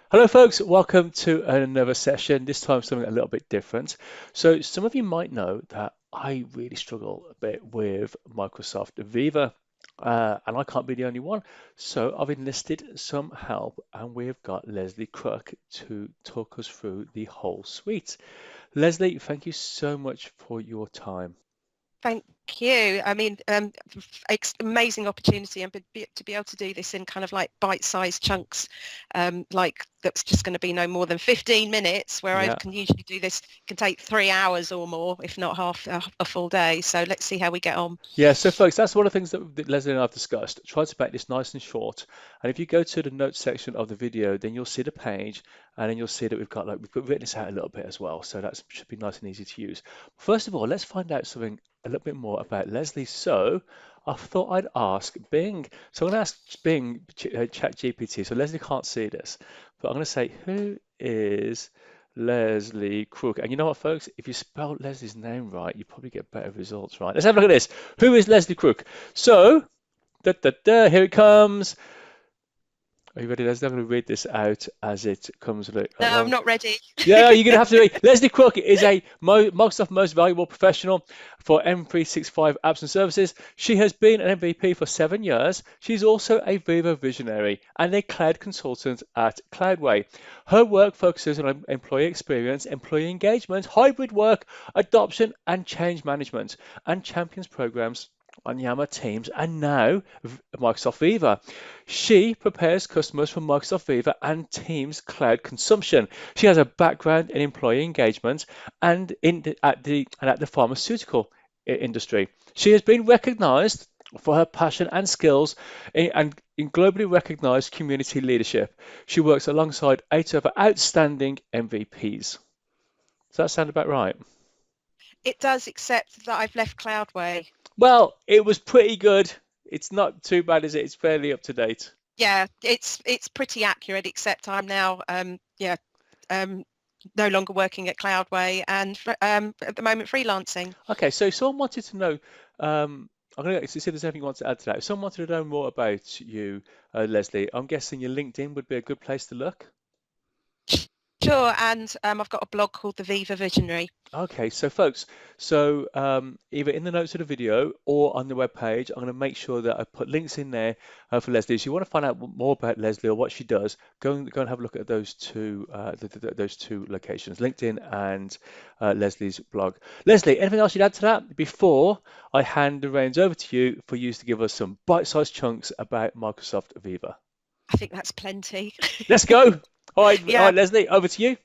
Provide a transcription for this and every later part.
Hello, folks. Welcome to another session. This time, something a little bit different. So, some of you might know that I really struggle a bit with Microsoft Viva, and I can't be the only one. So, I've enlisted some help, and we've got Lesley Crook to talk us through the whole suite. Lesley, thank you so much for your time. Thank you. I mean, amazing opportunity and to be able to do this in kind of like bite-sized chunks, like that's just going to be no more than 15 minutes, where I Yeah. can usually do this, can take 3 hours or more, if not half a full day. So let's see how we get on. Yeah, so folks, that's one of the things that Leslie and I have discussed. Try to make this nice and short. And if you go to the notes section of the video, then you'll see the page, and then you'll see that we've written this out a little bit as well. So that should be nice and easy to use. First of all, let's find out something a little bit more about Leslie. So I thought I'd ask Bing. So I'm going to ask Bing Chat GPT. So Leslie can't see this, but I'm going to say, who is Lesley Crook? And you know what, folks? If you spell Leslie's name right, you probably get better results, right? Let's have a look at this. Who is Lesley Crook? So, here it comes. Are you ready, Leslie? I'm going to read this out as it comes No, I'm along. not ready. Yeah, you're going to have to read. Lesley Crook is a Microsoft Most Valuable Professional for M365 apps and services. She has been an MVP for 7 years. She's also a Viva visionary and a cloud consultant at Cloudway. Her work focuses on employee experience, employee engagement, hybrid work, adoption, and change management, and champions programs on Yammer Teams and now Microsoft Viva. She prepares customers for Microsoft Viva and Teams cloud consumption. She has a background in employee engagement and at the pharmaceutical industry. She has been recognized for her passion and skills in globally recognized community leadership. She works alongside 8 other outstanding MVPs. Does that sound about right? It does, except that I've left Cloudway. Well, it was pretty good. It's not too bad, is it? It's fairly up to date. Yeah, it's pretty accurate, except I'm now no longer working at Cloudway and at the moment freelancing. Okay, so someone wanted to know, I'm going to see if there's anything you want to add to that. If someone wanted to know more about you, Lesley, I'm guessing your LinkedIn would be a good place to look. Sure, and I've got a blog called the Viva Visionary. Okay, so folks, either in the notes of the video or on the web page, I'm going to make sure that I put links in there for Lesley. So you want to find out more about Lesley or what she does, go and have a look at those those two locations, LinkedIn and Lesley's blog. Lesley, anything else you'd add to that before I hand the reins over to you for you to give us some bite-sized chunks about Microsoft Viva? I think that's plenty. Let's go. All Yeah. right, Lesley, over to you.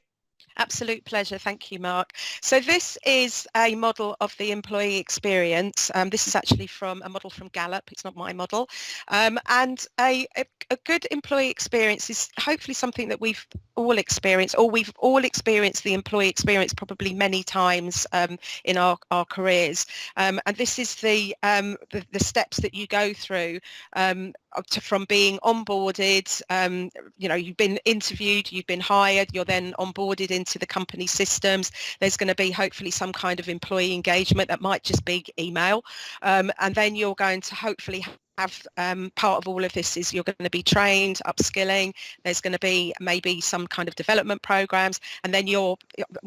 Absolute pleasure. Thank you, Mark. So this is a model of the employee experience. This is actually from a model from Gallup. It's not my model. And a good employee experience is hopefully something that we've all experienced, or we've all experienced the employee experience probably many times in our careers. And this is the steps that you go through from being onboarded. You've been interviewed, you've been hired, you're then onboarded into the company systems. There's going to be hopefully some kind of employee engagement that might just be email, and then you're going to hopefully have part of all of this is you're going to be trained, upskilling. There's going to be maybe some kind of development programs, and then you're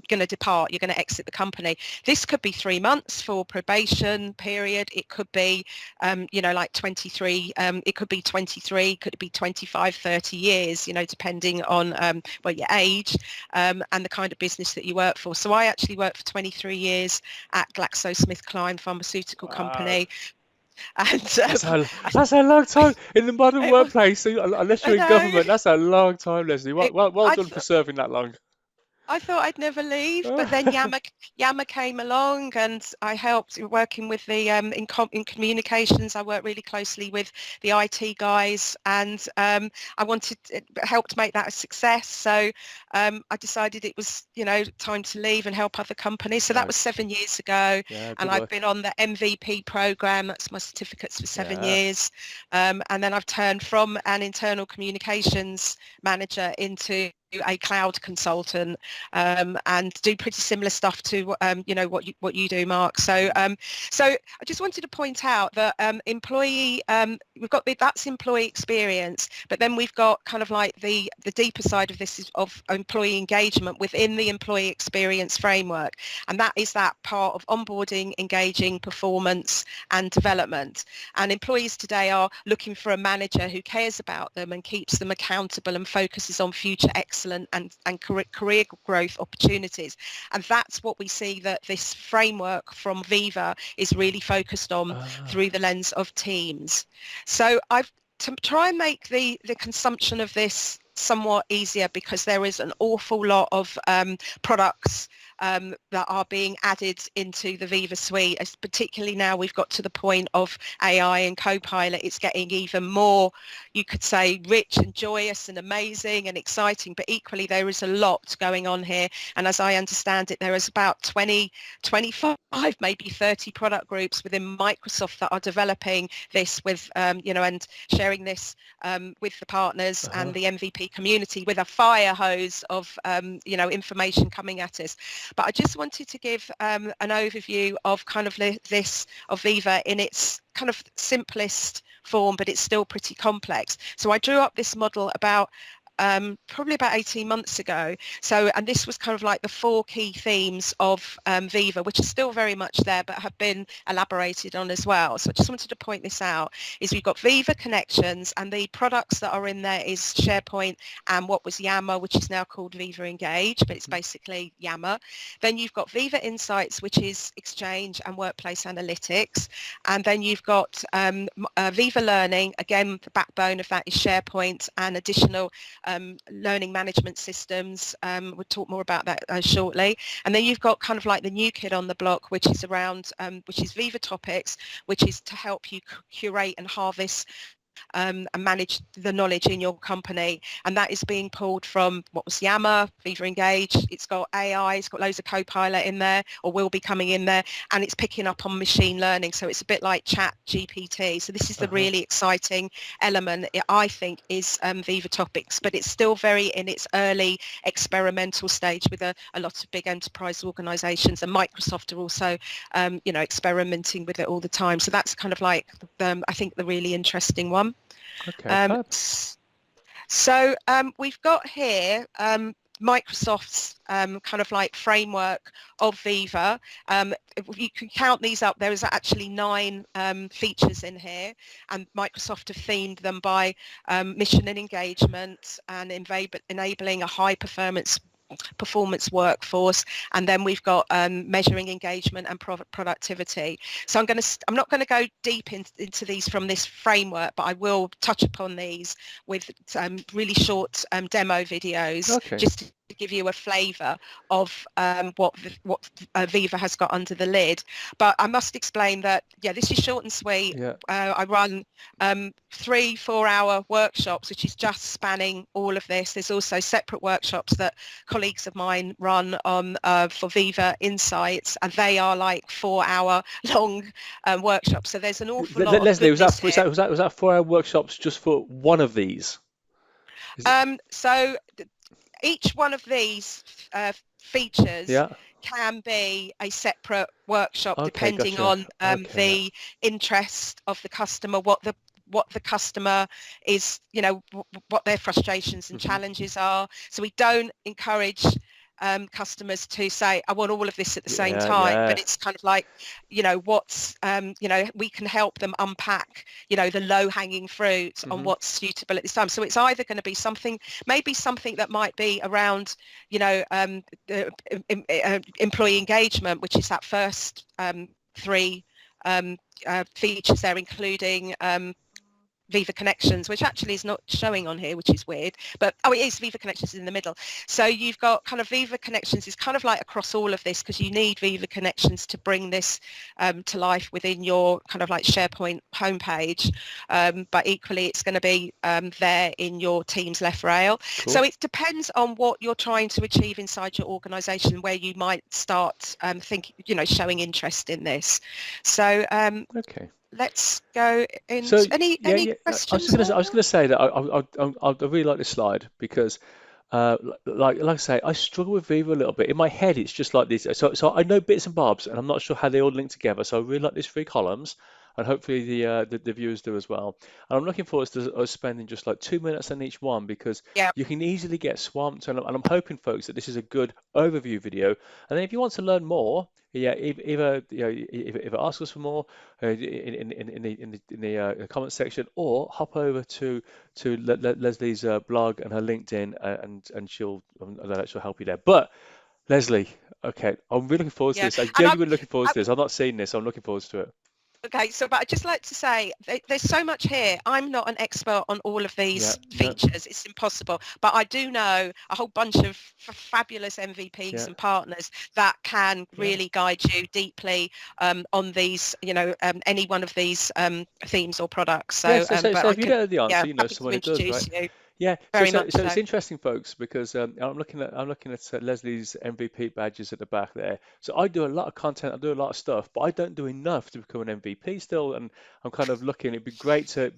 going to depart. You're going to exit the company. This could be 3 months for probation period. It could be like 23. It could be 23. Could be 25, 30 years. Depending on your age and the kind of business that you work for. So I actually worked for 23 years at GlaxoSmithKline pharmaceutical company. And that's a long time in the modern workplace. So unless you're in government, that's a long time, Lesley. Well done for serving that long. I thought I'd never leave, but then Yammer came along, and I helped working with the in communications. I worked really closely with the IT guys, and I helped make that a success. So I decided it was time to leave and help other companies. So that was 7 years ago, and I've been on the MVP program. That's my certificates for 7 years, and then I've turned from an internal communications manager into a cloud consultant, and do pretty similar stuff to what you do, Mark. So so I just wanted to point out that employee, we've got that's employee experience, but then we've got kind of like the deeper side of this is of employee engagement within the employee experience framework, and that is that part of onboarding, engaging, performance and development. And employees today are looking for a manager who cares about them and keeps them accountable and focuses on future excellence and career growth opportunities. And that's what we see that this framework from Viva is really focused on through the lens of teams. So I've to try and make the consumption of this somewhat easier, because there is an awful lot of products that are being added into the Viva suite, as particularly now we've got to the point of AI and Copilot. It's getting even more, you could say, rich and joyous and amazing and exciting, but equally there is a lot going on here. And as I understand it, there is about 20, 25, maybe 30 product groups within Microsoft that are developing this with, and sharing this with the partners and the MVP community with a fire hose of, information coming at us. But I just wanted to give an overview of kind of this, of Viva in its kind of simplest form, but it's still pretty complex. So I drew up this model about probably about 18 months ago. So, and this was kind of like the 4 key themes of Viva, which are still very much there, but have been elaborated on as well. So I just wanted to point this out, is we've got Viva Connections, and the products that are in there is SharePoint and what was Yammer, which is now called Viva Engage, but it's basically Yammer. Then you've got Viva Insights, which is Exchange and Workplace Analytics. And then you've got Viva Learning, again, the backbone of that is SharePoint and additional learning management systems. We'll talk more about that shortly. And then you've got kind of like the new kid on the block, which is around, which is Viva Topics, which is to help you curate and harvest and manage the knowledge in your company. And that is being pulled from what was Yammer, Viva Engage. It's got AI, it's got loads of Copilot in there, or will be coming in there, and it's picking up on machine learning. So it's a bit like Chat GPT. So this is the really exciting element, I think, is Viva Topics, but it's still very in its early experimental stage with a lot of big enterprise organizations, and Microsoft are also experimenting with it all the time. So that's kind of like I think the really interesting one. Okay. So we've got here Microsoft's kind of like framework of Viva. If you can count these up, there is actually 9 features in here, and Microsoft have themed them by mission and engagement and enabling a high performance workforce, and then we've got measuring engagement and productivity. So I'm not going to go deep into these from this framework, but I will touch upon these with really short demo videos, just to give you a flavour of what Viva has got under the lid. But I must explain that, this is short and sweet. I run 3-4 hour workshops, which is just spanning all of this. There's also separate workshops that colleagues of mine run on for Viva Insights, and they are like 4-hour long workshops. So there's an awful lot. Lesley, was that 4-hour workshops just for one of these? So each one of these features can be a separate workshop, depending on the interest of the customer, what the customer is, what their frustrations and challenges are. So we don't encourage customers to say, I want all of this at the same time, but it's kind of like, what's, we can help them unpack, the low-hanging fruit on what's suitable at this time. So it's either going to be something, maybe something that might be around, employee engagement, which is that first 3 features there, including Viva Connections, which actually is not showing on here, which is weird, but it is. Viva Connections in the middle. So you've got kind of Viva Connections is kind of like across all of this, because you need Viva Connections to bring this to life within your kind of like SharePoint homepage, but equally it's going to be there in your Teams left rail. So it depends on what you're trying to achieve inside your organization, where you might start thinking, showing interest in this. So let's go into any questions. I was going to say that I really like this slide, because like I say, I struggle with Viva a little bit. In my head, it's just like this. So I know bits and bobs, and I'm not sure how they all link together. So I really like these three columns, and hopefully the viewers do as well. And I'm looking forward to us spending just like 2 minutes on each one because Yeah. you can easily get swamped. And I'm hoping, folks, that this is a good overview video. And then if you want to learn more, yeah, either either ask us for more in the comment section, or hop over to Leslie's blog and her LinkedIn, and she'll help you there. But Lesley, okay, I'm really looking forward to Yeah. this. I'm And genuinely looking forward I, to this. I've not seen this, so I'm looking forward to it. Okay, so but I'd just like to say there's so much here. I'm not an expert on all of Yeah, these no, features. It's impossible. But I do know a whole bunch of fabulous MVPs yeah, and partners that can yeah. really guide you deeply on these, any one of these themes or products. Yeah, So, so but I if you can, don't know the answer, yeah, you know happy to someone who does, right? introduce you. Yeah, so Very so much so it's so. interesting, folks, because I'm looking at Leslie's MVP badges at the back there. So I do a lot of content, I do a lot of stuff, but I don't do enough to become an MVP still, and I'm kind of looking. It'd be great to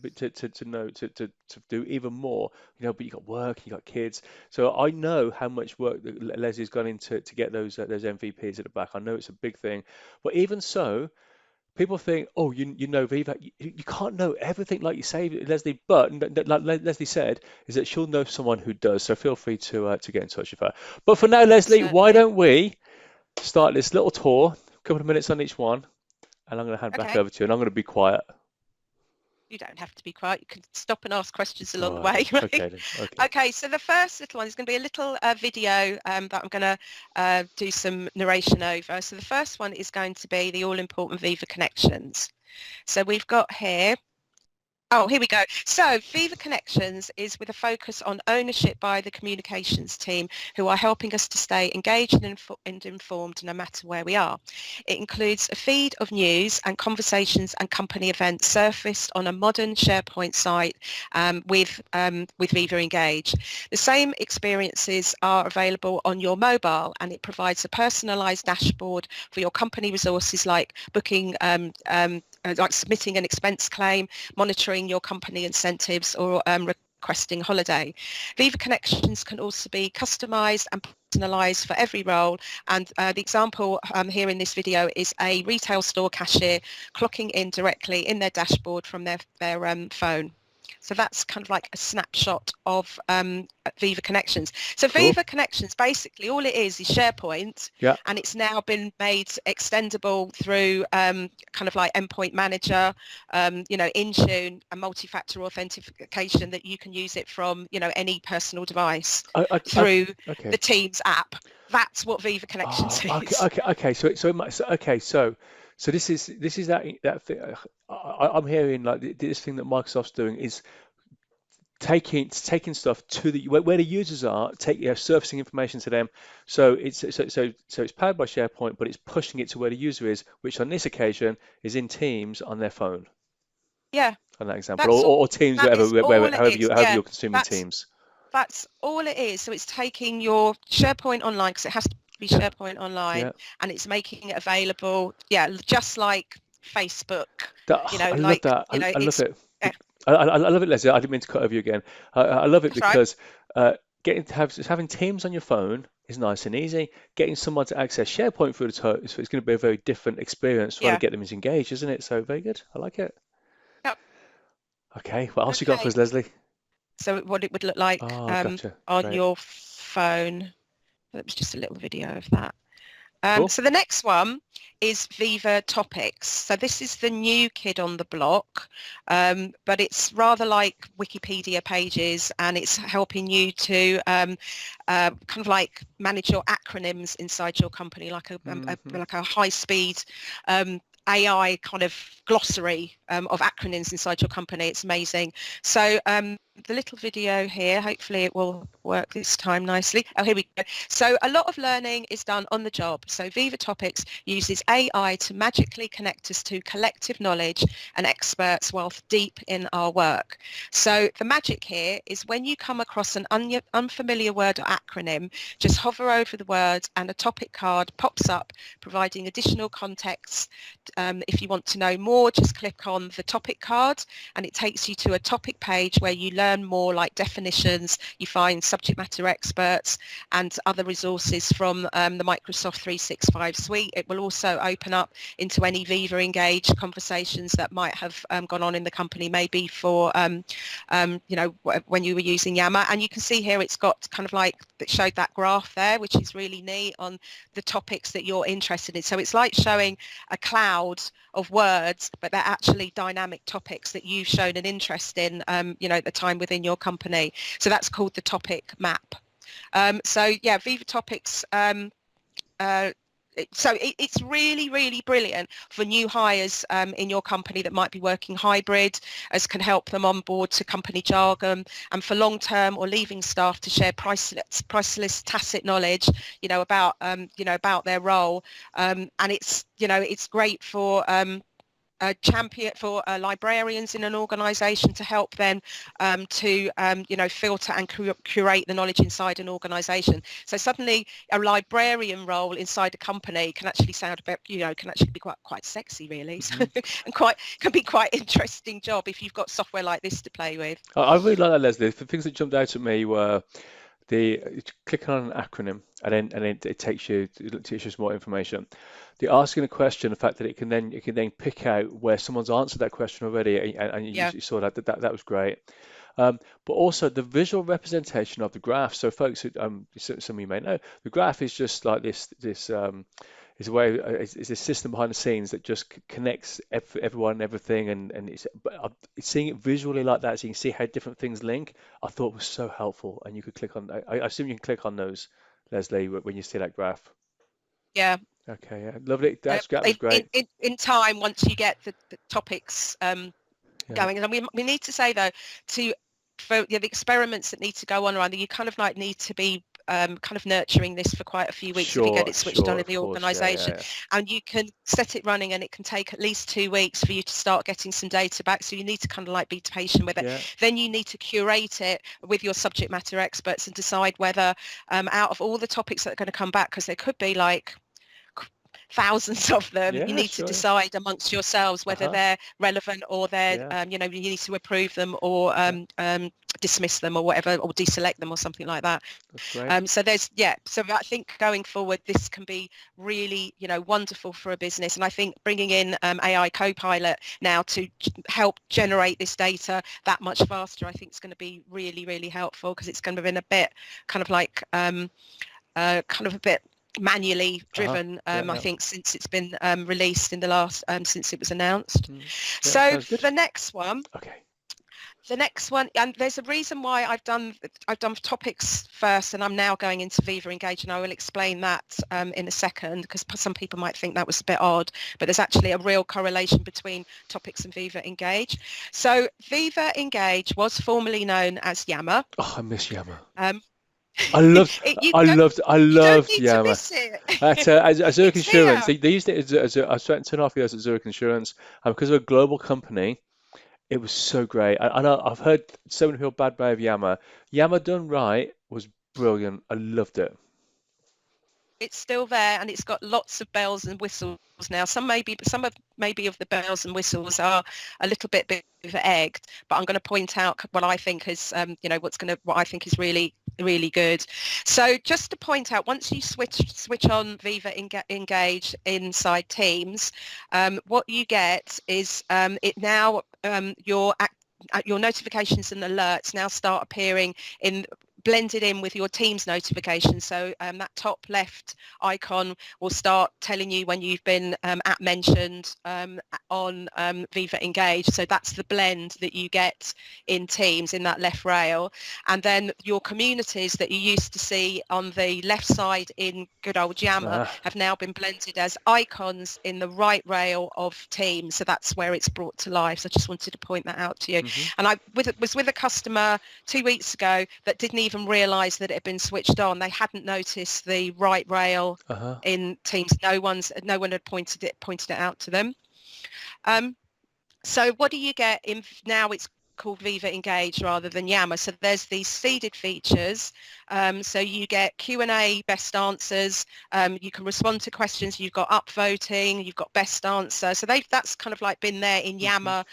know to do even more, But you got work, you got kids, so I know how much work that Leslie's gone into to get those MVPs at the back. I know it's a big thing, but even so. People think, oh, you know Viva. You can't know everything like you say, Leslie. But like Leslie said, is that she'll know someone who does. So feel free to get in touch with her. But for now, Leslie, why Certainly. don't we start this little tour? A couple of minutes on each one, and I'm going to hand back Okay. over to you, and I'm going to be quiet. You don't have to be quiet. You can stop and ask questions along All the right way, then. right? Okay then. Okay. Okay, so the first little one is going to be a little video that I'm going to do some narration over. So the first one is going to be the all-important Viva Connections. So we've got here, oh, here we go. So Viva Connections is with a focus on ownership by the communications team who are helping us to stay engaged and informed no matter where we are. It includes a feed of news and conversations and company events surfaced on a modern SharePoint site with Viva Engage. The same experiences are available on your mobile, and it provides a personalised dashboard for your company resources like booking, like submitting an expense claim, monitoring your company incentives, or requesting holiday. Viva Connections can also be customised and personalised for every role, and the example here in this video is a retail store cashier clocking in directly in their dashboard from their phone. So that's kind of like a snapshot of Viva Connections. So Cool. Viva Connections, basically all it is SharePoint, Yeah. and it's now been made extendable through kind of like Endpoint Manager, Intune, and multi-factor authentication that you can use it from, any personal device through Okay. the Teams app. That's what Viva Connections Oh, okay, is. okay, okay. So this is that thing. I'm hearing like this thing that Microsoft's doing is taking stuff to where the users are, surfacing information to them. So it's powered by SharePoint, but it's pushing it to where the user is, which on this occasion is in Teams on their phone. Yeah, On that example, that's all. or Teams, That is all it however is. however Yeah, you're consuming that's Teams. That's all it is. So it's taking your SharePoint Online, because it has to be Yeah, SharePoint Online, yeah. and it's making it available, just like Facebook, I love like, that. I love it's, it. yeah, I love it, Leslie. I didn't mean to cut over you again. I love it that's right. because having Teams on your phone is nice and easy. Getting someone to access SharePoint through so it's going to be a very different experience trying to Yeah. get them engaged, isn't it? So very good. I like it. Yep. Okay, what else you got for Okay. us, Leslie? So what it would look like Oh, gotcha. on Great. your phone. That was just a little video of that. Cool. So the next one is Viva Topics. So this is the new kid on the block, but it's rather like Wikipedia pages, and it's helping you to kind of like manage your acronyms inside your company, like a high-speed AI kind of glossary of acronyms inside your company. It's amazing. So the little video here, hopefully it will work this time nicely. Oh, here we go. So a lot of learning is done on the job. So Viva Topics uses AI to magically connect us to collective knowledge and experts whilst deep in our work. So the magic here is when you come across an unfamiliar word or acronym, just hover over the word and a topic card pops up providing additional context. If you want to know more, just click on on the topic card, and it takes you to a topic page where you learn more, like definitions, you find subject matter experts and other resources from the Microsoft 365 suite. It will also open up into any Viva Engage conversations that might have gone on in the company, maybe for when you were using Yammer. And you can see here it's got kind of like, that showed that graph there, which is really neat, on the topics that you're interested in. So it's like showing a cloud of words, but they're actually dynamic topics that you've shown an interest in, at the time within your company. So that's called the topic map. So yeah, Viva Topics. It's really, really brilliant for new hires in your company that might be working hybrid, as can help them on board to company jargon, and for long-term or leaving staff to share priceless tacit knowledge, about their role. And it's great for a champion for librarians in an organisation to help them to filter and curate the knowledge inside an organisation. So suddenly a librarian role inside a company can actually sound a bit, can actually be quite sexy, really. Mm-hmm. And can be quite interesting job if you've got software like this to play with. I really like that, Leslie. The things that jumped out at me were clicking on an acronym, and then it takes you some more information. The asking a question, the fact that it can then pick out where someone's answered that question already, and you saw that was great. But also the visual representation of the graph. So folks, some of you may know, the graph is just like this is a way, it's a system behind the scenes that just connects everyone and everything, and it's seeing it visually like that, so you can see how different things link. I thought was so helpful, and you could click on. I assume you can click on those, Leslie, when you see that graph. Yeah. Okay. Yeah. Lovely. That was great. In time, once you get the topics going, and we need to say though, for the experiments that need to go on around, you kind of like need to be kind of nurturing this for quite a few weeks to get it switched on in the organisation. And you can set it running, and it can take at least 2 weeks for you to start getting some data back. So you need to kind of like be patient with it. Then you need to curate it with your subject matter experts and decide whether out of all the topics that are going to come back, because there could be like thousands of them, you need to decide amongst yourselves whether they're relevant or they're you need to approve them or dismiss them or whatever, or deselect them or something like that. So I think going forward this can be really wonderful for a business, and I think bringing in AI Copilot now to help generate this data that much faster, I think is going to be really, really helpful, because it's going to be a bit kind of like kind of a bit manually driven, I think, since it's been released in the last since it was announced. So the next one, and there's a reason why I've done topics first, and I'm now going into Viva Engage, and I will explain that in a second, because some people might think that was a bit odd, but there's actually a real correlation between topics and Viva Engage. So Viva Engage was formerly known as Yammer. Oh, I miss Yammer. I loved Yammer. At Zurich Insurance, they used it as I spent 2.5 years at Zurich Insurance, and because of a global company, it was so great. I know I've heard so many people bad about Yammer. Yammer done right was brilliant. I loved it. It's still there, and it's got lots of bells and whistles now. Some of the bells and whistles are a little bit egged, but I'm going to point out what I think is what I think is really, really good. So just to point out, once you switch on Viva Engage inside Teams, what you get is it now your notifications and alerts now start appearing blended in with your Teams notifications. So that top left icon will start telling you when you've been mentioned on Viva Engage. So that's the blend that you get in Teams in that left rail. And then your communities that you used to see on the left side in good old Yammer have now been blended as icons in the right rail of Teams. So that's where it's brought to life. So I just wanted to point that out to you. And I was with a customer 2 weeks ago that didn't even realize that it had been switched on. They hadn't noticed the right rail in Teams. No one had pointed it out to them. So what do you get in now? It's called Viva Engage rather than Yammer. So there's these seeded features. So you get Q&A, best answers. You can respond to questions. You've got upvoting. You've got best answer. So that's kind of like been there in Yammer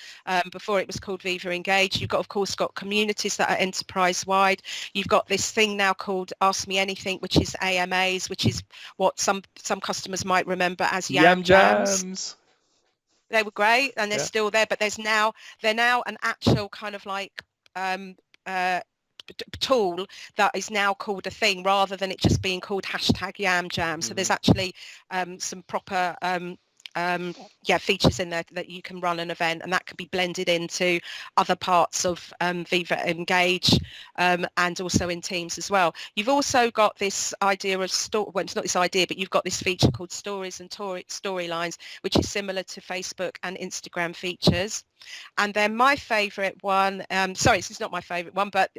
before it was called Viva Engage. You've got, of course, got communities that are enterprise-wide. You've got this thing now called Ask Me Anything, which is AMAs, which is what some customers might remember as Yam Jams. They were great, and they're still there, but they're now an actual kind of like tool that is now called a thing rather than it just being called #YamJam. So there's actually some proper features in there that you can run an event, and that can be blended into other parts of Viva Engage and also in Teams as well. You've also got this idea of well, it's not this idea, but you've got this feature called Stories and Storylines, which is similar to Facebook and Instagram features. And then my favourite one, sorry, this is not my favourite one, but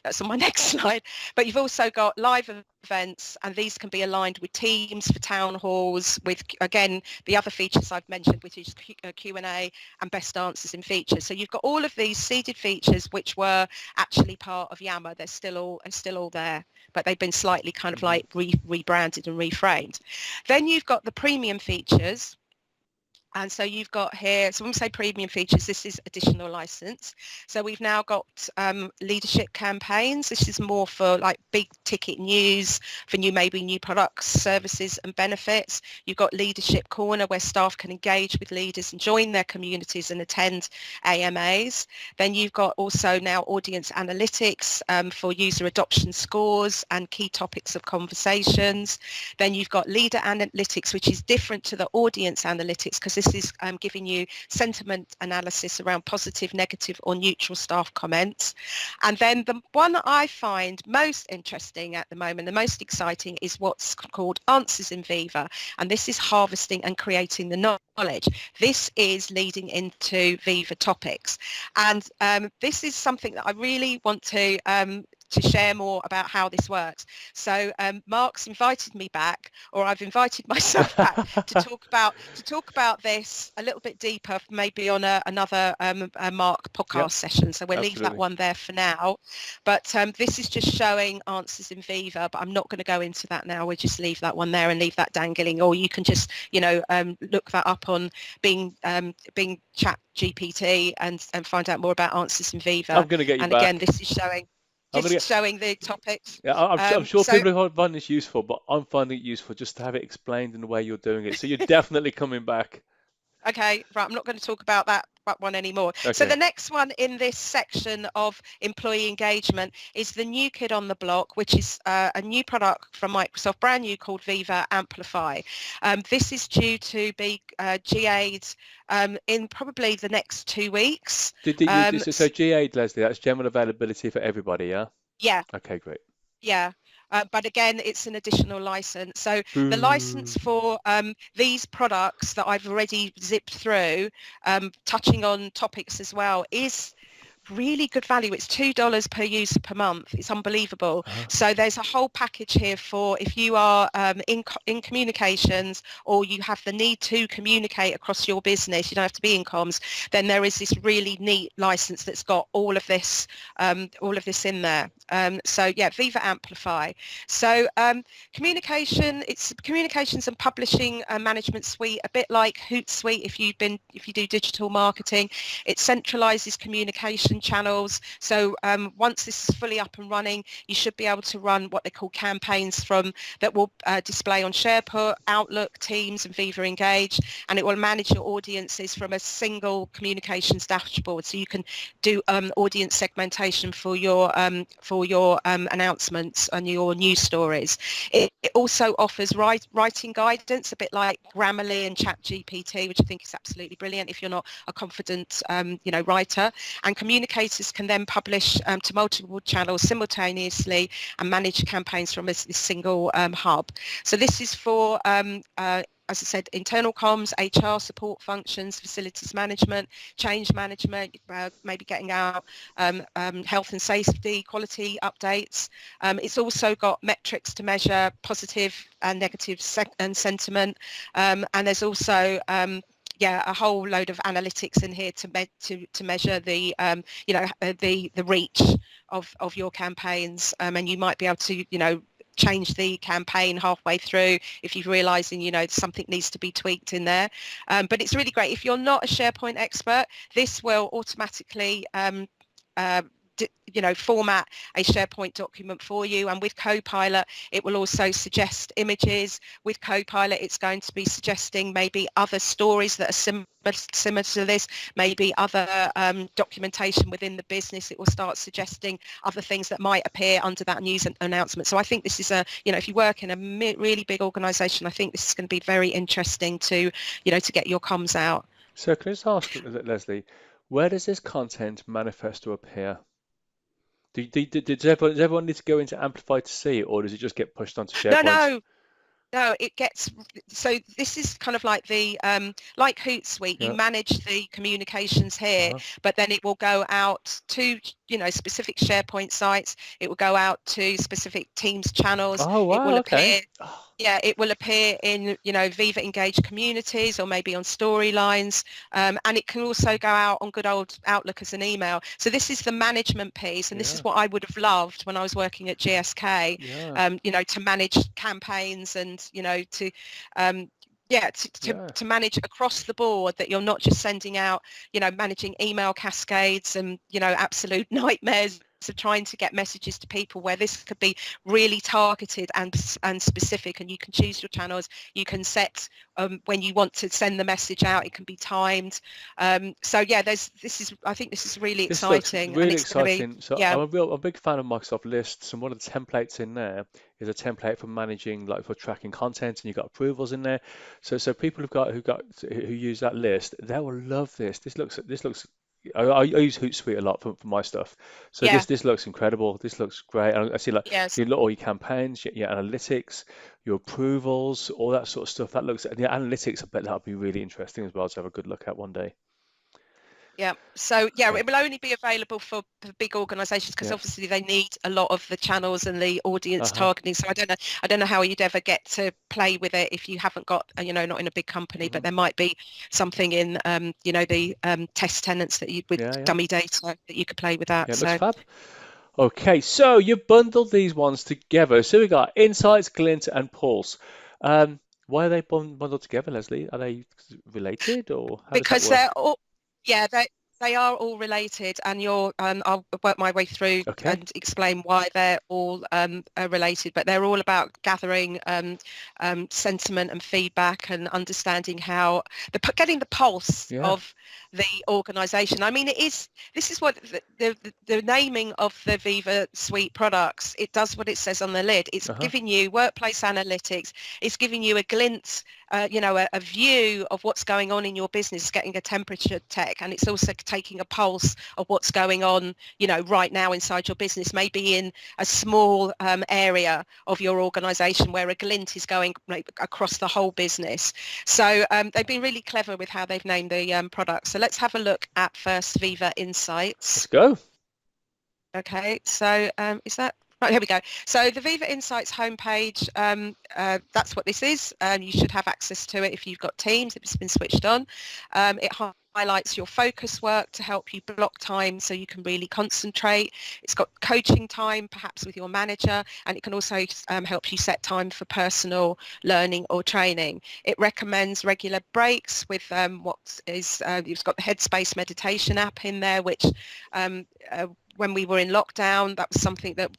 that's on my next slide. But you've also got live events, and these can be aligned with Teams for town halls, with, again, the other features I've mentioned, which is Q&A and best answers in features. So you've got all of these seeded features which were actually part of Yammer. They're still all there, but they've been slightly kind of like rebranded and reframed. Then you've got the premium features. And so you've got here, so when we say premium features, this is additional license. So we've now got leadership campaigns. This is more for like big ticket news, for maybe new products, services and benefits. You've got Leadership Corner, where staff can engage with leaders and join their communities and attend AMAs. Then you've got also now audience analytics for user adoption scores and key topics of conversations. Then you've got leader analytics, which is different to the audience analytics, because this is giving you sentiment analysis around positive, negative or neutral staff comments. And then the one that I find most interesting at the moment, the most exciting, is what's called Answers in Viva. And this is harvesting and creating the knowledge. This is leading into Viva Topics. And this is something that I really want to share more about how this works. So Mark's invited me back, or I've invited myself back to talk about this a little bit deeper, maybe on another Mark podcast session. So we'll leave that one there for now. But this is just showing Answers in Viva, but I'm not going to go into that now. We'll just leave that one there and leave that dangling, or you can just, look that up on Bing Chat GPT and find out more about Answers in Viva. I'm going to get you and back. Again, this is showing showing the topics. Yeah, I'm sure people are finding this useful, but I'm finding it useful just to have it explained in the way you're doing it. So you're definitely coming back. Okay, right. I'm not going to talk about that one anymore. Okay. So the next one in this section of employee engagement is the new kid on the block, which is a new product from Microsoft, brand new, called Viva Amplify. This is due to be GA'd in probably the next 2 weeks. So GA'd, Lesley, that's general availability for everybody, yeah? Yeah. Okay, great. Yeah. But again, it's an additional license. So the license for these products that I've already zipped through, touching on topics as well, is really good value. It's $2 per user per month. It's unbelievable. So there's a whole package here for if you are in communications, or you have the need to communicate across your business. You don't have to be in comms. Then there is this really neat license that's got all of this in there. So yeah, Viva Amplify. So it's communications and publishing management suite, a bit like Hootsuite if you do digital marketing. It centralizes communication channels. So once this is fully up and running, you should be able to run what they call campaigns that will display on SharePoint, Outlook, Teams and Viva Engage, and it will manage your audiences from a single communications dashboard. So you can do audience segmentation for your announcements and your news stories. It also offers writing guidance, a bit like Grammarly and ChatGPT, which I think is absolutely brilliant if you're not a confident writer. And communicators can then publish to multiple channels simultaneously and manage campaigns from this single hub. So this is for as I said, internal comms, HR support functions, facilities management, change management, maybe getting out health and safety, quality updates. It's also got metrics to measure positive and negative and sentiment. And there's also a whole load of analytics in here to measure the the reach of your campaigns, and you might be able to change the campaign halfway through if you're realizing something needs to be tweaked in there. But it's really great if you're not a SharePoint expert. This will automatically format a SharePoint document for you, and with Copilot it will also suggest images. With Copilot it's going to be suggesting maybe other stories that are similar to this, maybe other documentation within the business. It will start suggesting other things that might appear under that news announcement. So I think this is if you work in a really big organization, I think this is going to be very interesting to to get your comms out. So can I just ask, Leslie, where does this content manifest or appear? Does everyone need to go into Amplify to see it, or does it just get pushed onto SharePoint? No, it gets, so this is kind of like the like Hootsuite. You manage the communications here, but then it will go out to specific SharePoint sites. It will go out to specific Teams channels. Oh wow, it will okay. appear it will appear in Viva Engage communities, or maybe on storylines, and it can also go out on good old Outlook as an email. So this is the management piece, and this is what I would have loved when I was working at GSK. To manage campaigns and to manage across the board, that you're not just sending out managing email cascades and absolute nightmares of trying to get messages to people, where this could be really targeted and specific, and you can choose your channels. You can set when you want to send the message out. It can be timed. I think this is really exciting. Really exciting. I'm a big fan of Microsoft Lists, and one of the templates in there is a template for managing, like for tracking content, and you've got approvals in there. So people who use that list, they will love this. This looks. I use Hootsuite a lot for my stuff. So this looks incredible. This looks great. I see all your campaigns, your analytics, your approvals, all that sort of stuff. The analytics, I bet that'll be really interesting as well to have a good look at one day. It will only be available for big organizations, because obviously they need a lot of the channels and the audience targeting. So I don't know how you'd ever get to play with it if you haven't got not in a big company, but there might be something in the test tenants that you with dummy data that you could play with that. Looks fab. Okay, so you bundled these ones together. So we got Insights, Glint, and Pulse. Why are they bundled together, Leslie? Are they related, or how because does that work? they're all they are all related, and I'll work my way through and explain why they're all related. But they're all about gathering sentiment and feedback, and understanding how getting the pulse of the organisation. I mean, this is what the naming of the Viva suite products. It does what it says on the lid. It's giving you workplace analytics. It's giving you a glint. A view of what's going on in your business, getting a temperature check, and it's also taking a pulse of what's going on, right now inside your business, maybe in a small area of your organisation where a glint is going across the whole business. So they've been really clever with how they've named the products. So let's have a look at first Viva Insights. Let's go. Okay, so is that... Right, here we go. So the Viva Insights homepage, that's what this is. You should have access to it if you've got Teams, if it's been switched on. It highlights your focus work to help you block time so you can really concentrate. It's got coaching time, perhaps with your manager, and it can also help you set time for personal learning or training. It recommends regular breaks with it's got the Headspace meditation app in there, which when we were in lockdown, that was something that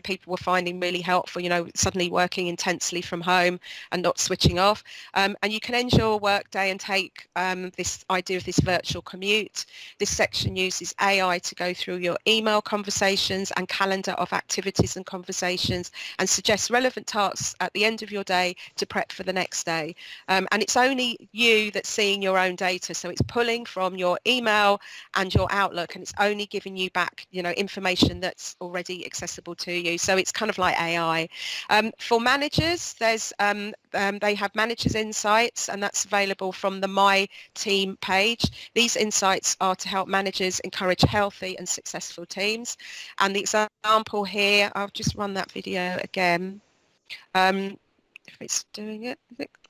people were finding really helpful, suddenly working intensely from home and not switching off. And you can end your work day and take this idea of this virtual commute. This section uses AI to go through your email conversations and calendar of activities and conversations, and suggests relevant tasks at the end of your day to prep for the next day. And it's only you that's seeing your own data, so it's pulling from your email and your Outlook, and it's only giving you back information that's already accessible to you. So it's kind of like AI. For managers, there's they have managers insights, and that's available from the My Team page. These insights are to help managers encourage healthy and successful teams. And the example here, I'll just run that video again. if it's doing it.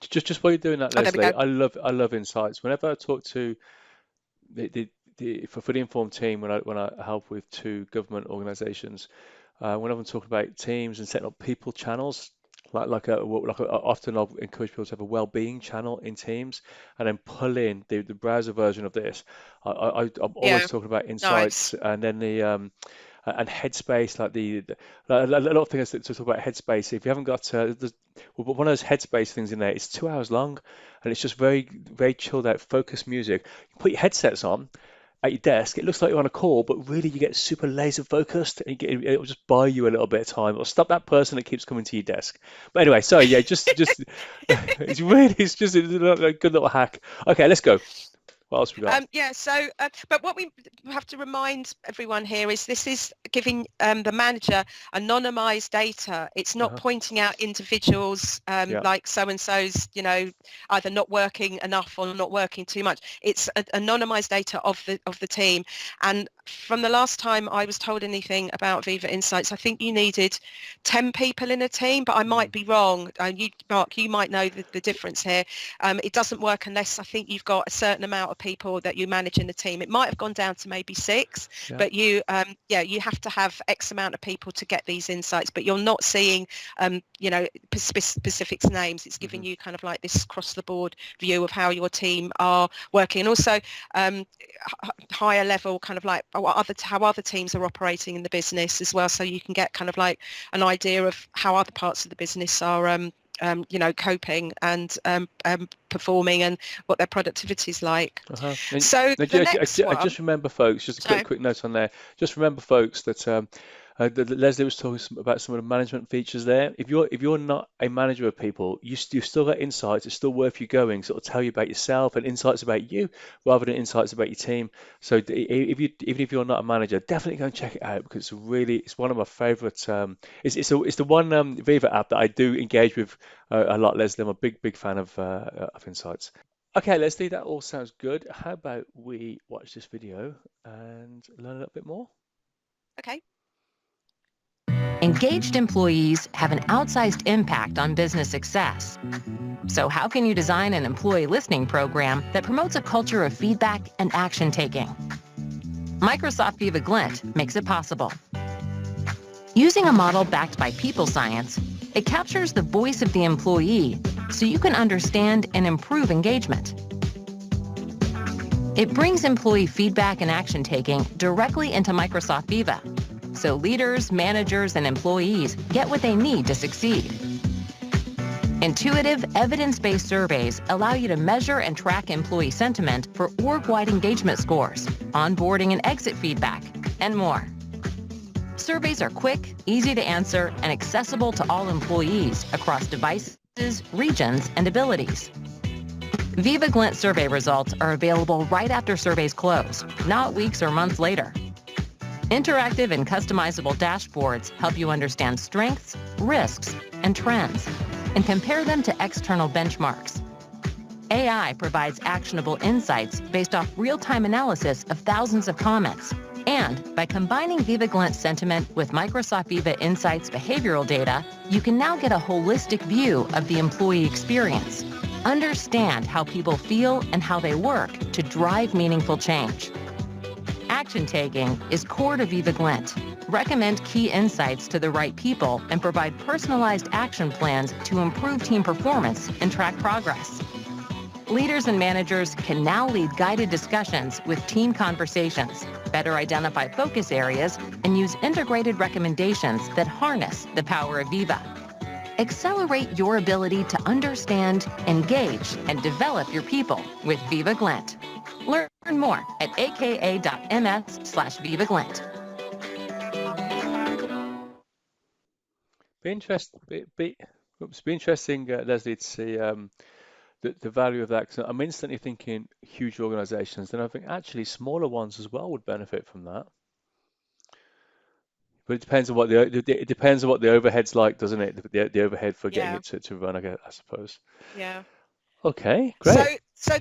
Just while you're doing that, Oh, there we Leslie, go. I love insights. Whenever I talk to for the Informed team, when I help with two government organisations, whenever I'm talking about teams and setting up people channels, often I'll encourage people to have a well-being channel in Teams, and then pull in the browser version of this. I'm always Yeah, talking about nice. insights, and then the and Headspace, like a lot of things to talk about Headspace. If you haven't got one of those Headspace things in there, it's 2 hours long, and it's just very chilled out, focused music. You put your headsets on at your desk, it looks like you're on a call, but really you get super laser focused, and it'll just buy you a little bit of time. It'll stop that person that keeps coming to your desk. But anyway, sorry, yeah, just it's just a good little hack. Okay, let's go. What else we got? Yeah, so, but what we have to remind everyone here is this is giving the manager anonymized data. It's not pointing out individuals Yeah. like so-and-so's, either not working enough or not working too much. It's anonymized data of the team. And from the last time I was told anything about Viva Insights, I think you needed 10 people in a team, but I might be wrong. Mark, you might know the difference here. It doesn't work unless I think you've got a certain amount of people that you manage in the team. It might have gone down to maybe 6, but you have to have X amount of people to get these insights, but you're not seeing, specific names. It's giving you kind of like this across the board view of how your team are working, and also higher level kind of like how other teams are operating in the business as well, so you can get kind of like an idea of how other parts of the business are coping and performing, and what their productivity is like. So I just remember, folks, just a quick note on there. Just remember, folks, that Leslie was talking about some of the management features there. If you're not a manager of people, you've still got insights. It's still worth you going. Sort of tell you about yourself and insights about you, rather than insights about your team. So even if you're not a manager, definitely go and check it out, because it's one of my favourite. It's the one Viva app that I do engage with a lot, Leslie. I'm a big fan of insights. Okay, Leslie, that all sounds good. How about we watch this video and learn a little bit more? Okay. Engaged employees have an outsized impact on business success. So how can you design an employee listening program that promotes a culture of feedback and action taking? Microsoft Viva Glint makes it possible. Using a model backed by people science, it captures the voice of the employee so you can understand and improve engagement. It brings employee feedback and action taking directly into Microsoft Viva, so leaders, managers, and employees get what they need to succeed. Intuitive, evidence-based surveys allow you to measure and track employee sentiment for org-wide engagement scores, onboarding and exit feedback, and more. Surveys are quick, easy to answer, and accessible to all employees across devices, regions, and abilities. Viva Glint survey results are available right after surveys close, not weeks or months later. Interactive and customizable dashboards help you understand strengths, risks, and trends, and compare them to external benchmarks. AI provides actionable insights based off real-time analysis of thousands of comments. And by combining Viva Glint sentiment with Microsoft Viva Insights behavioral data, you can now get a holistic view of the employee experience. Understand how people feel and how they work to drive meaningful change. Action taking is core to Viva Glint. Recommend key insights to the right people and provide personalized action plans to improve team performance and track progress. Leaders and managers can now lead guided discussions with team conversations, better identify focus areas, and use integrated recommendations that harness the power of Viva. Accelerate your ability to understand, engage, and develop your people with Viva Glint. Learn more at aka.ms/VivaGlint. Be interesting, Leslie, to see the value of that. 'Cause I'm instantly thinking huge organizations, then I think actually smaller ones as well would benefit from that. But it depends on what it depends on what the overhead's like, doesn't it? The overhead for getting it to run, I suppose. Yeah. Okay, great. So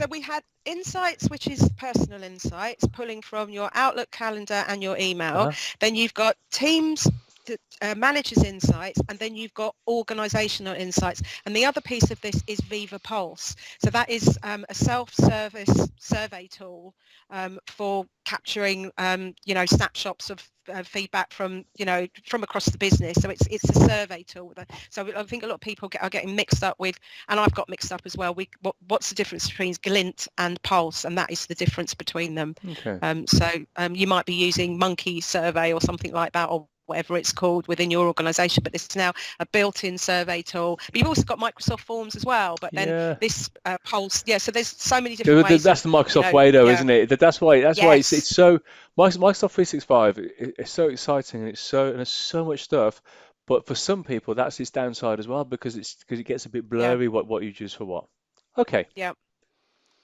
we had insights, which is personal insights, pulling from your Outlook calendar and your email. Then you've got teams managers' insights, and then you've got organisational insights. And the other piece of this is Viva Pulse. So that is a self-service survey tool for capturing, snapshots of feedback from, from across the business. So it's a survey tool. So I think a lot of people are getting mixed up with, and I've got mixed up as well. What's the difference between Glint and Pulse? And that is the difference between them. Okay. So you might be using Monkey Survey or something like that, or whatever it's called within your organisation, but this is now a built-in survey tool. But you've also got Microsoft Forms as well, but then this Pulse, so there's so many different ways. That's the Microsoft way though, isn't it? That's why it's so, Microsoft 365 is so exciting, and there's so much stuff, but for some people that's its downside as well, because it gets a bit blurry what you use for what. Okay. Yeah.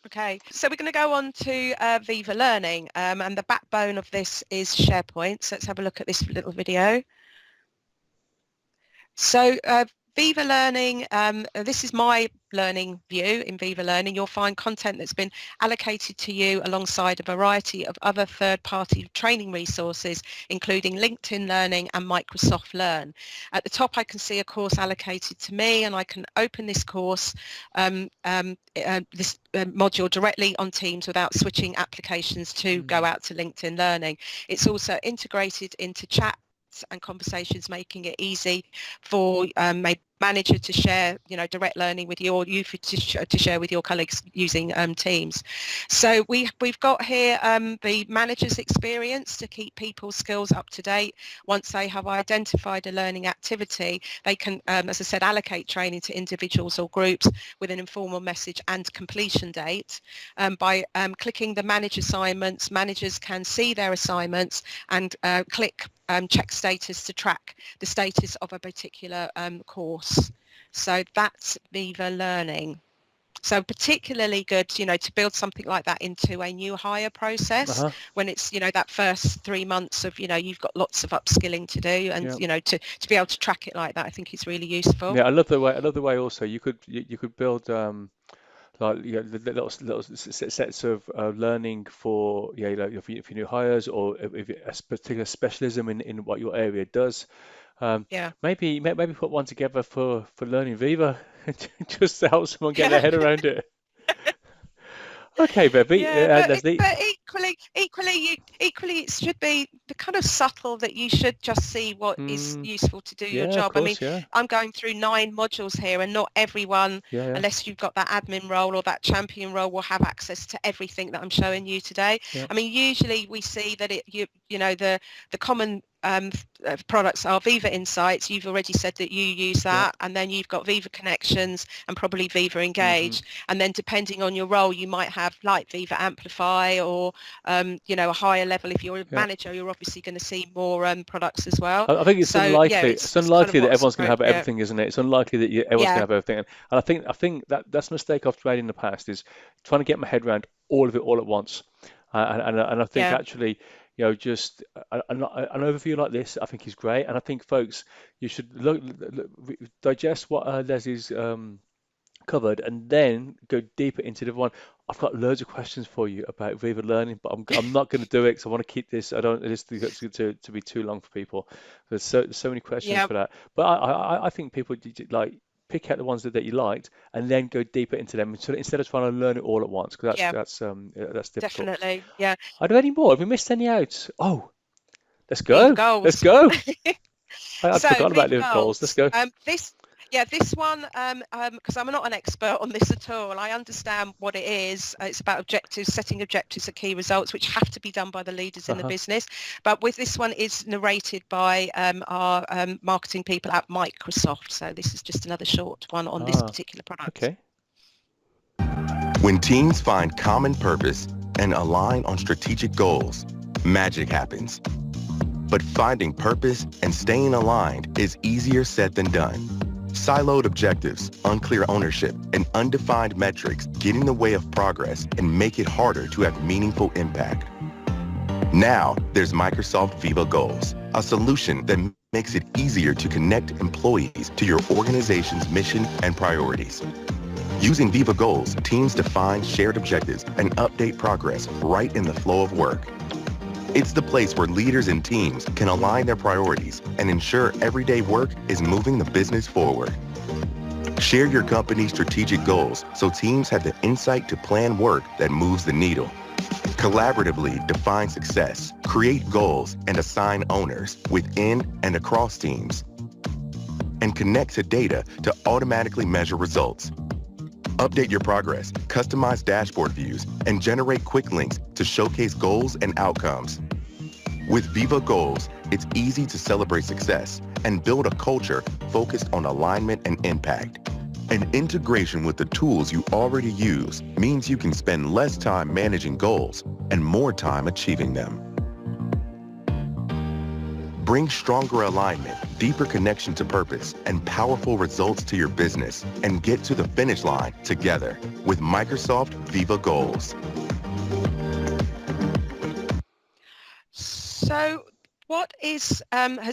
Okay, so we're going to go on to Viva Learning, and the backbone of this is SharePoint. So let's have a look at this little video. So Viva Learning, this is my learning view in Viva Learning. You'll find content that's been allocated to you alongside a variety of other third-party training resources, including LinkedIn Learning and Microsoft Learn. At the top, I can see a course allocated to me, and I can open this course, this module directly on Teams without switching applications to go out to LinkedIn Learning. It's also integrated into chat and conversations, making it easy for a manager to share, direct learning with you, or you to share with your colleagues using Teams. So we've got here the manager's experience to keep people's skills up to date. Once they have identified a learning activity, they can, as I said, allocate training to individuals or groups with an informal message and completion date. By clicking the manage assignments, managers can see their assignments and click check status to track the status of a particular course. So that's Viva Learning. So particularly good, to build something like that into a new hire process when it's, that first 3 months of, you've got lots of upskilling to do, and, to be able to track it like that, I think it's really useful. Yeah, I love the way also you could build like the little sets of learning for for new hires, or if a particular specialism in what your area does. Maybe put one together for Learning Viva, just to help someone get their head around it. Okay, Bevy. Lesley. But equally, it should be the kind of subtle that you should just see what is useful to do your job. Course, I'm going through 9 modules here, and not everyone, unless you've got that admin role or that champion role, will have access to everything that I'm showing you today. Usually we see that the common products are Viva Insights. You've already said that you use that, and then you've got Viva Connections and probably Viva Engage, and then depending on your role you might have like Viva Amplify, or a higher level. If you're a manager, you're obviously going to see more products as well. I think it's unlikely. It's unlikely that everyone's going to have everything, isn't it? It's unlikely that everyone's going to have everything. And I think that's a mistake I've made in the past, is trying to get my head around all of it all at once. And I think actually, just an overview like this, I think is great. And I think, folks, you should digest what Leslie's covered, and then go deeper into the one. I've got loads of questions for you about Viva Learning, but I'm not going to do it because I want to keep this. I don't want this to be too long for people. There's so many questions for that. But I think people pick out the ones that you liked, and then go deeper into them instead of trying to learn it all at once, because that's difficult. Definitely, yeah. Are there any more? Have we missed any out? Oh, let's go. Let's go. I'd forgotten about Viva Goals. Let's go. This one, because I'm not an expert on this at all. I understand what it is. It's about objectives, setting objectives and key results, which have to be done by the leaders in the business. But with this one, is narrated by our marketing people at Microsoft. So this is just another short one on this particular product. Okay. When teams find common purpose and align on strategic goals, magic happens. But finding purpose and staying aligned is easier said than done. Siloed objectives, unclear ownership, and undefined metrics get in the way of progress and make it harder to have meaningful impact. Now, there's Microsoft Viva Goals, a solution that makes it easier to connect employees to your organization's mission and priorities. Using Viva Goals, teams define shared objectives and update progress right in the flow of work. It's the place where leaders and teams can align their priorities and ensure everyday work is moving the business forward. Share your company's strategic goals so teams have the insight to plan work that moves the needle. Collaboratively define success, create goals, and assign owners within and across teams. And connect to data to automatically measure results. Update your progress, customize dashboard views, and generate quick links to showcase goals and outcomes. With Viva Goals, it's easy to celebrate success and build a culture focused on alignment and impact. An integration with the tools you already use means you can spend less time managing goals and more time achieving them. Bring stronger alignment, deeper connection to purpose, and powerful results to your business, and get to the finish line together with Microsoft Viva Goals. So what has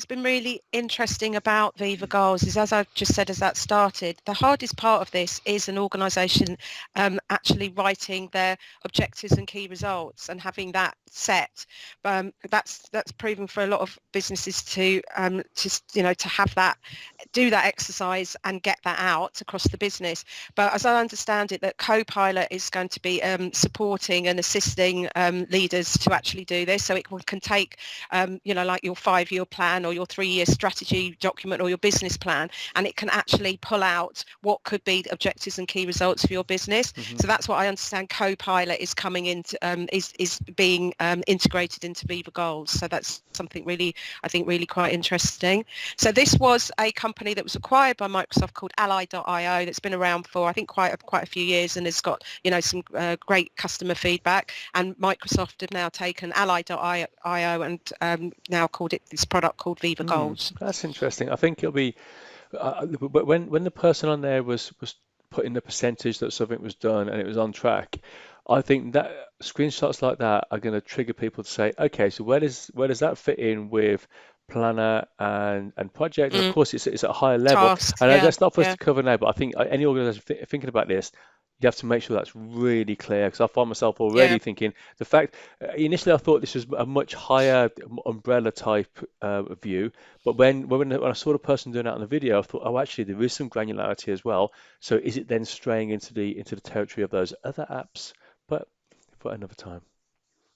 been really interesting about Viva Goals is, as I've just said as that started, the hardest part of this is an organisation actually writing their objectives and key results and having that set. That's proven for a lot of businesses to have that, do that exercise and get that out across the business. But as I understand it, that Copilot is going to be supporting and assisting leaders to actually do this, so it can take like your 5-year plan or your 3-year strategy document or your business plan, and it can actually pull out what could be the objectives and key results for your business. Mm-hmm. So that's what I understand Copilot is coming into, is being integrated into Viva Goals. So that's something really, I think, really quite interesting. So this was a company that was acquired by Microsoft called Ally.io that's been around for, I think, quite a few years, and has got, some great customer feedback. And Microsoft have now taken Ally.io and now called it this product called Viva Goals. That's interesting. I think it'll be, but when the person on there was putting the percentage that something was done and it was on track, I think that screenshots like that are going to trigger people to say, okay, so where does that fit in with planner and project? And of course, it's at a higher level. Tasks, and that's not for us to cover now, but I think any organization thinking about this, you have to make sure that's really clear, because I find myself already thinking the fact initially I thought this was a much higher umbrella type view, but when I saw the person doing that on the video, I thought, oh, actually there is some granularity as well. So is it then straying into the territory of those other apps? But for another time.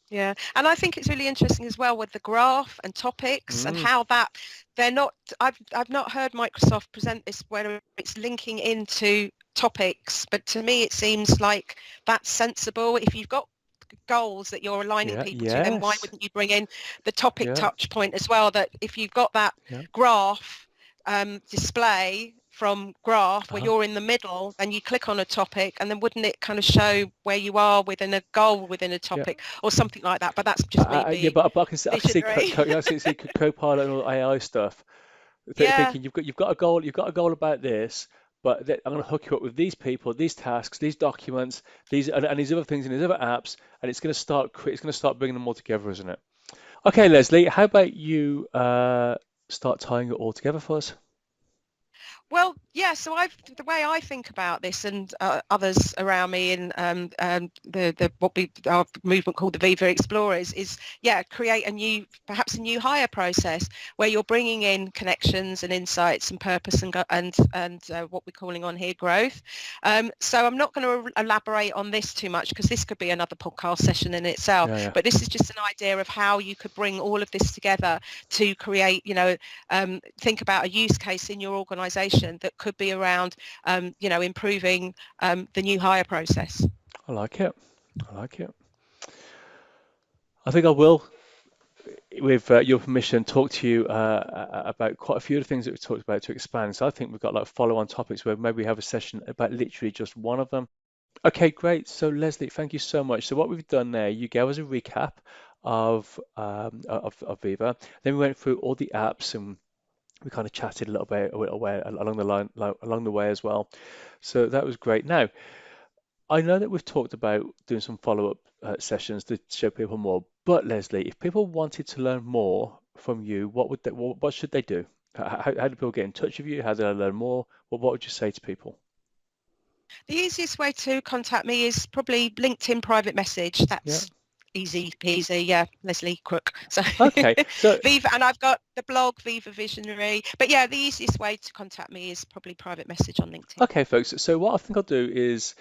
Yeah, and I think it's really interesting as well with the graph and topics and how that they're not. I've not heard Microsoft present this where it's linking into topics, but to me it seems like that's sensible. If you've got goals that you're aligning people to, then why wouldn't you bring in the topic touch point as well? That if you've got that graph display from graph where you're in the middle and you click on a topic, and then wouldn't it kind of show where you are within a goal within a topic or something like that? But that's just me being but I can see Copilot and all the AI stuff. Thinking you've got a goal about this, but I'm going to hook you up with these people, these tasks, these documents, these and these other things in these other apps, and it's going to start bringing them all together, isn't it? Okay, Lesley, how about you start tying it all together for us? Well, yeah. So the way I think about this, and others around me in the our movement called the Viva Explorers, is create perhaps a new hire process where you're bringing in connections and insights and purpose and what we're calling on here growth. So I'm not going to elaborate on this too much because this could be another podcast session in itself. But this is just an idea of how you could bring all of this together to create, think about a use case in your organisation that could be around, improving the new hire process. I like it. I think I will, with your permission, talk to you about quite a few of the things that we've talked about to expand. So I think we've got like follow-on topics where maybe we have a session about literally just one of them. Okay, great. So Lesley, thank you so much. So what we've done there, you gave us a recap of Viva. Then we went through all the apps and we kind of chatted a little bit along the way as well. So that was great. Now, I know that we've talked about doing some follow-up sessions to show people more. But Lesley, if people wanted to learn more from you, what should they do? How do people get in touch with you? How do they learn more? What would you say to people? The easiest way to contact me is probably LinkedIn private message. That's Easy peasy, yeah, Lesley Crook. So Okay, so Viva, and I've got the blog Viva Visionary. But yeah, the easiest way to contact me is probably private message on LinkedIn. okay, folks. So what I think I'll do is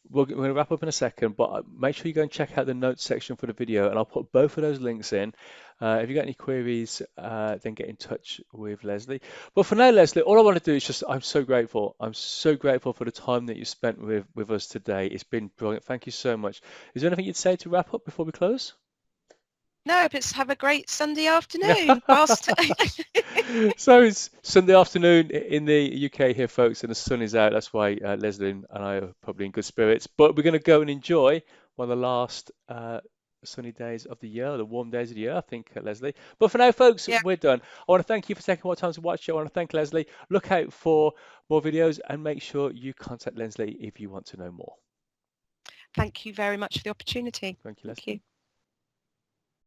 we're going to wrap up in a second, but make sure you go and check out the notes section for the video, and I'll put both of those links in. If you got any queries, then get in touch with Lesley. But for now, Lesley, all I want to do is just, I'm so grateful. I'm so grateful for the time that you spent with us today. It's been brilliant. Thank you so much. Is there anything you'd say to wrap up before we close? No, but have a great Sunday afternoon. Whilst So it's Sunday afternoon in the UK here, folks, and the sun is out. That's why Lesley and I are probably in good spirits. But we're going to go and enjoy one of the last sunny days of the year, the warm days of the year, I think, Lesley. But for now, folks, yeah, we're done. I want to thank you for taking more time to watch it. I want to thank Lesley. Look out for more videos and make sure you contact Lesley if you want to know more. thank you very much for the opportunity. Thank you, Thank Lesley. you.